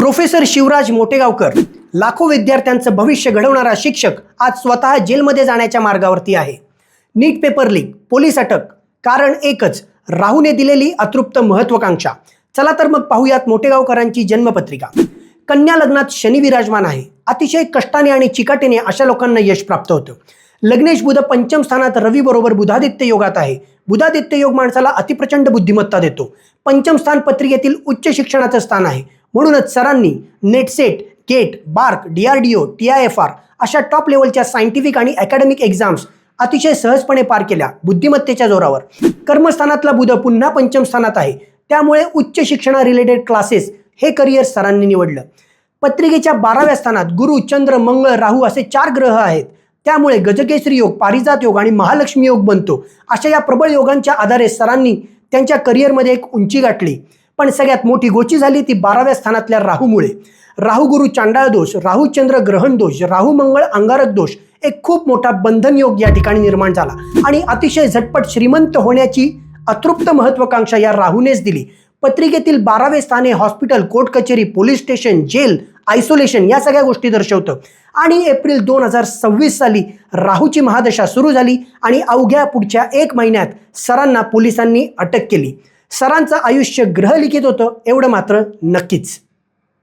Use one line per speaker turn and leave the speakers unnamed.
Professor Shivraj Motegaonkar, लाखो विद्यार्थ्यांचं भविष्य घडवणारा शिक्षक, आज स्वतः जेलमध्ये जाण्याच्या मार्गावरती आहे. नीट पेपर लीक, पोलीस अटक, कारण एकच, राहूने दिलेली अतृप्त महत्वाकांक्षा. चला तर मग पाहूयात मोटेगावकरांची जन्मपत्रिका. कन्या लग्नात शनी विराजमान आहे. अतिशय कष्टाने आणि चिकाटीने अशा लोकांना यश प्राप्त होतं. लग्नेश बुध पंचम स्थानात रवी बरोबर बुधादित्य योगात आहे. बुधादित्य योग माणसाला अतिप्रचंड बुद्धिमत्ता देतो. पंचम स्थान पत्रिकेतील उच्च शिक्षणाचं स्थान आहे. म्हणूनच सरांनी NET SET, GATE, BARC, DRDO, TIFR अशा टॉप लेवलच्या सायंटिफिक आणि अकॅडमिक एक्झाम्स अतिशय सहजपणे पार केल्या बुद्धिमत्तेच्या जोरावर. कर्मस्थानातला बुध पुन्हा पंचम स्थानात आहे. त्यामुळे उच्च शिक्षणा रिलेटेड क्लासेस हे करिअर सरांनी निवडलं. पत्रिकेच्या 12व्या स्थानात गुरु, चंद्र, मंगळ, राहू असे 4 ग्रह आहेत. त्यामुळे गजकेसरी योग, पारिजात योग आणि महालक्ष्मी योग बनतो. अशा या प्रबळ योगांच्या आधारे सरांनी त्यांच्या करिअरमध्ये एक उंची गाठली. पण सगळ्यात मोठी गोची झाली ती 12व्या स्थानातल्या राहूमुळे. राहू गुरु चांडाळ दोष, राहू चंद्र ग्रहण दोष, राहू मंगळ अंगारक दोष, एक खूप मोठा बंधन योग या ठिकाणी निर्माण झाला. आणि अतिशय झटपट श्रीमंत होण्याची अतृप्त महत्वाकांक्षा या राहूनेच दिली. पत्रिकेतील 12वे स्थान हे हॉस्पिटल, कोर्ट कचेरी, पोलीस स्टेशन, जेल, आयसोलेशन या सगळ्या गोष्टी दर्शवतं. आणि एप्रिल 2026 साली राहूची महादशा सुरू झाली आणि अवघ्या पुढच्या 1 महिन्यात सरांना पोलिसांनी अटक केली. सरांचं आयुष्य ग्रहलिखित होतं एवढं मात्र नक्कीच.